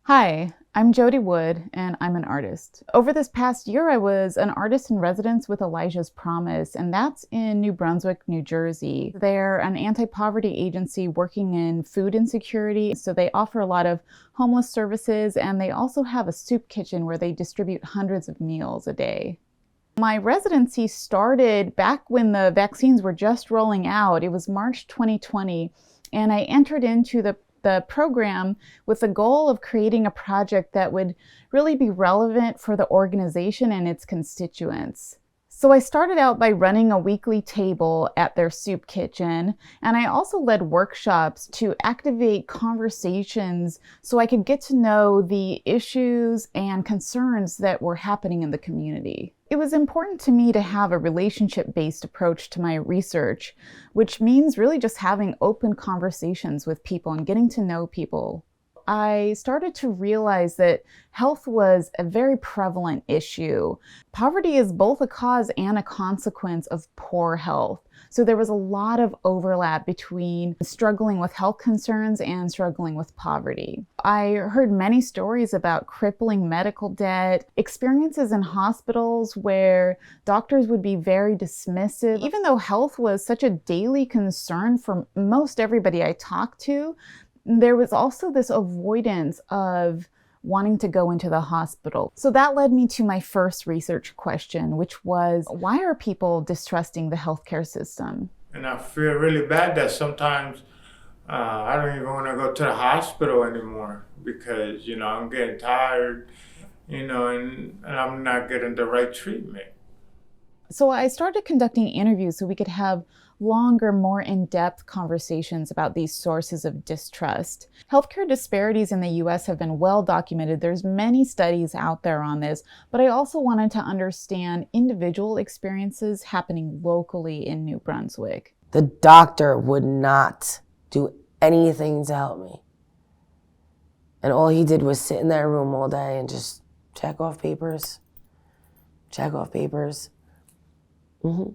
Hi, I'm Jody Wood, and I'm an artist. Over this past year, I was an artist in residence with Elijah's Promise, and that's in New Brunswick, New Jersey. They're an anti-poverty agency working in food insecurity, so they offer a lot of homeless services, and they also have a soup kitchen where they distribute hundreds of meals a day. My residency started back when the vaccines were just rolling out. It was March 2020, and I entered into the program with the goal of creating a project that would really be relevant for the organization and its constituents. So I started out by running a weekly table at their soup kitchen, and I also led workshops to activate conversations so I could get to know the issues and concerns that were happening in the community. It was important to me to have a relationship-based approach to my research, which means really just having open conversations with people and getting to know people. I started to realize that health was a very prevalent issue. Poverty is both a cause and a consequence of poor health. So there was a lot of overlap between struggling with health concerns and struggling with poverty. I heard many stories about crippling medical debt, experiences in hospitals where doctors would be very dismissive. Even though health was such a daily concern for most everybody I talked to, there was also this avoidance of wanting to go into the hospital. So that led me to my first research question, which was, why are people distrusting the healthcare system? And I feel really bad that sometimes I don't even want to go to the hospital anymore because, I'm getting tired, and I'm not getting the right treatment. So I started conducting interviews so we could have longer, more in-depth conversations about these sources of distrust. Healthcare disparities in the US have been well documented. There's many studies out there on this, but I also wanted to understand individual experiences happening locally in New Brunswick. The doctor would not do anything to help me. And all he did was sit in that room all day and just check off papers. Mm-hmm.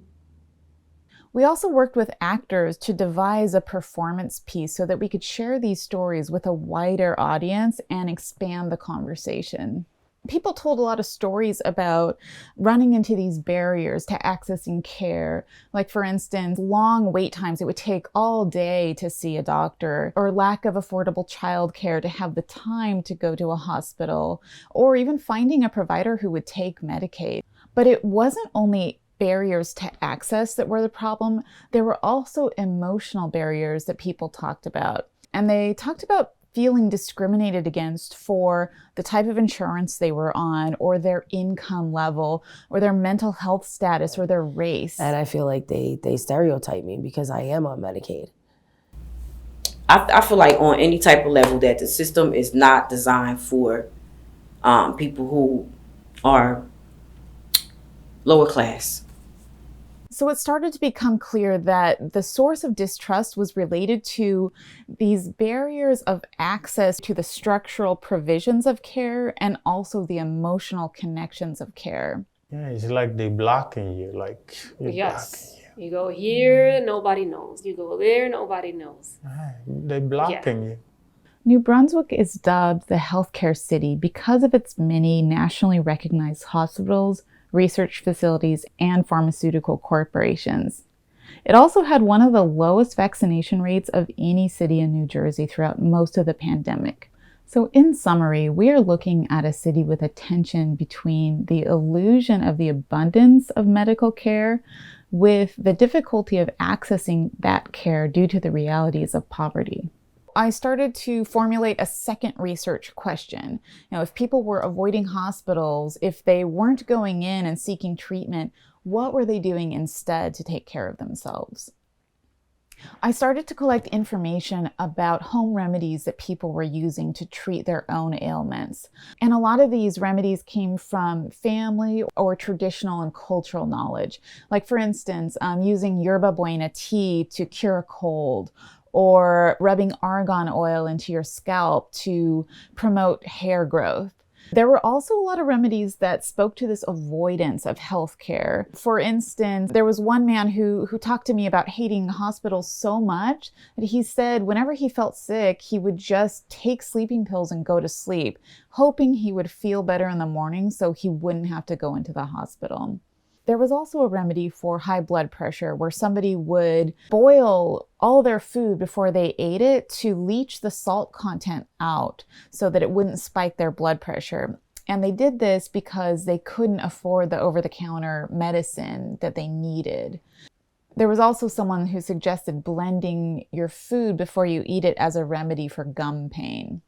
We also worked with actors to devise a performance piece so that we could share these stories with a wider audience and expand the conversation. People told a lot of stories about running into these barriers to accessing care. Like, for instance, long wait times. It would take all day to see a doctor, or lack of affordable childcare to have the time to go to a hospital, or even finding a provider who would take Medicaid. But it wasn't only barriers to access that were the problem. There were also emotional barriers that people talked about. And they talked about feeling discriminated against for the type of insurance they were on, or their income level, or their mental health status, or their race. And I feel like they stereotype me because I am on Medicaid. I feel like on any type of level that the system is not designed for people who are lower class. So it started to become clear that the source of distrust was related to these barriers of access to the structural provisions of care and also the emotional connections of care. Yeah, it's like they blocking you, Yes. You go here, nobody knows. You go there, nobody knows. They blocking you. New Brunswick is dubbed the healthcare city because of its many nationally recognized hospitals, research facilities, and pharmaceutical corporations. It also had one of the lowest vaccination rates of any city in New Jersey throughout most of the pandemic. So in summary, we are looking at a city with a tension between the illusion of the abundance of medical care with the difficulty of accessing that care due to the realities of poverty. I started to formulate a second research question. If people were avoiding hospitals, if they weren't going in and seeking treatment, what were they doing instead to take care of themselves? I started to collect information about home remedies that people were using to treat their own ailments. And a lot of these remedies came from family or traditional and cultural knowledge. Like, for instance, using yerba buena tea to cure a cold, or rubbing argan oil into your scalp to promote hair growth. There were also a lot of remedies that spoke to this avoidance of healthcare. For instance, there was one man who talked to me about hating hospitals so much that he said whenever he felt sick, he would just take sleeping pills and go to sleep, hoping he would feel better in the morning so he wouldn't have to go into the hospital. There was also a remedy for high blood pressure where somebody would boil all their food before they ate it to leach the salt content out so that it wouldn't spike their blood pressure. And they did this because they couldn't afford the over-the-counter medicine that they needed. There was also someone who suggested blending your food before you eat it as a remedy for gum pain.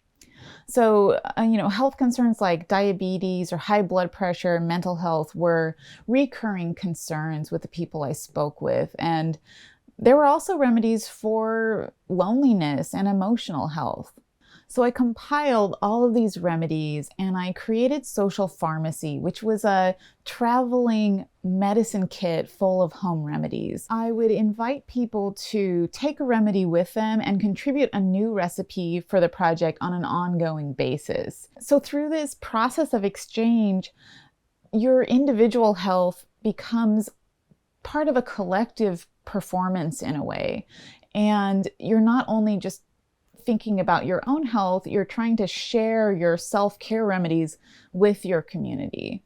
So, health concerns like diabetes or high blood pressure and mental health were recurring concerns with the people I spoke with. And there were also remedies for loneliness and emotional health. So I compiled all of these remedies and I created Social Pharmacy, which was a traveling medicine kit full of home remedies. I would invite people to take a remedy with them and contribute a new recipe for the project on an ongoing basis. So through this process of exchange, your individual health becomes part of a collective performance in a way. And you're not only just thinking about your own health, you're trying to share your self-care remedies with your community.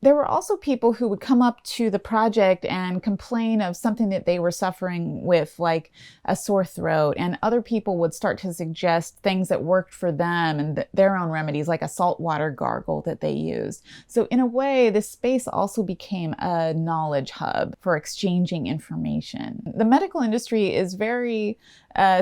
There were also people who would come up to the project and complain of something that they were suffering with, like a sore throat, and other people would start to suggest things that worked for them and their own remedies, like a saltwater gargle that they used. So in a way, this space also became a knowledge hub for exchanging information. The medical industry is very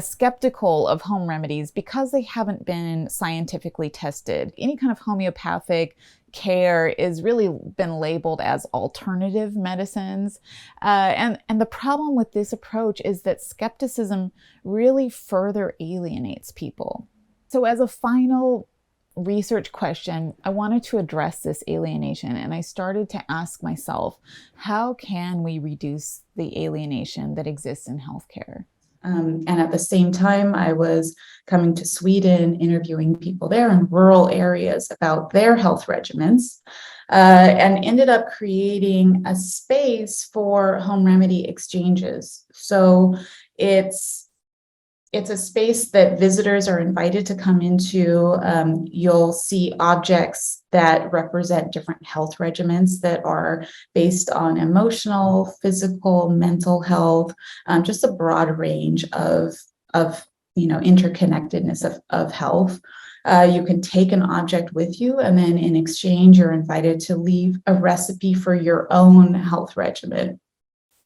skeptical of home remedies because they haven't been scientifically tested. Any kind of homeopathic care is really been labeled as alternative medicines. And the problem with this approach is that skepticism really further alienates people. So as a final research question, I wanted to address this alienation, and I started to ask myself, how can we reduce the alienation that exists in healthcare? And at the same time, I was coming to Sweden, interviewing people there in rural areas about their health regimens, and ended up creating a space for home remedy exchanges. So it's a space that visitors are invited to come into. You'll see objects that represent different health regimens that are based on emotional, physical, mental health, just a broad range of interconnectedness of health. You can take an object with you, and then in exchange, you're invited to leave a recipe for your own health regimen.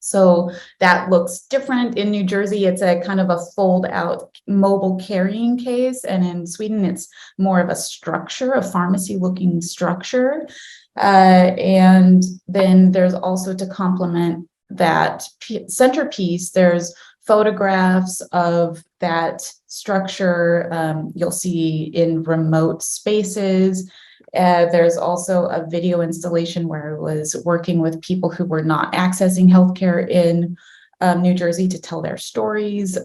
So that looks different in New Jersey. It's a kind of a fold out mobile carrying case. And in Sweden, it's more of a structure, a pharmacy looking structure. And then there's also, to complement that centerpiece, there's photographs of that structure you'll see in remote spaces. There's also a video installation where I was working with people who were not accessing healthcare in New Jersey to tell their stories.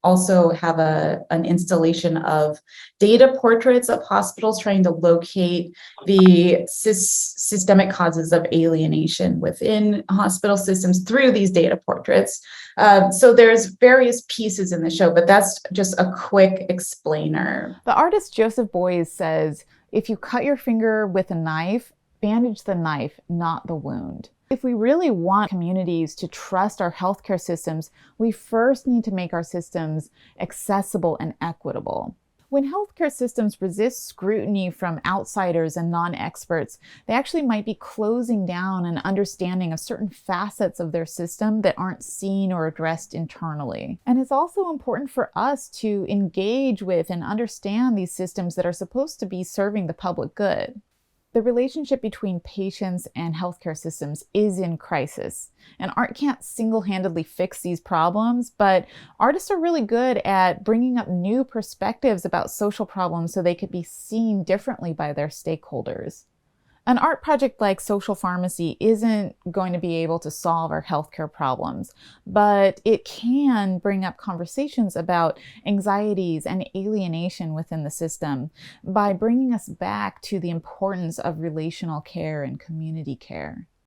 Also have an installation of data portraits of hospitals trying to locate the systemic causes of alienation within hospital systems through these data portraits. So there's various pieces in the show, but that's just a quick explainer. The artist Joseph Boys says, if you cut your finger with a knife, bandage the knife, not the wound. If we really want communities to trust our healthcare systems, we first need to make our systems accessible and equitable. When healthcare systems resist scrutiny from outsiders and non-experts, they actually might be closing down an understanding of certain facets of their system that aren't seen or addressed internally. And it's also important for us to engage with and understand these systems that are supposed to be serving the public good. The relationship between patients and healthcare systems is in crisis, and art can't single-handedly fix these problems, but artists are really good at bringing up new perspectives about social problems so they could be seen differently by their stakeholders. An art project like Social Pharmacy isn't going to be able to solve our healthcare problems, but it can bring up conversations about anxieties and alienation within the system by bringing us back to the importance of relational care and community care.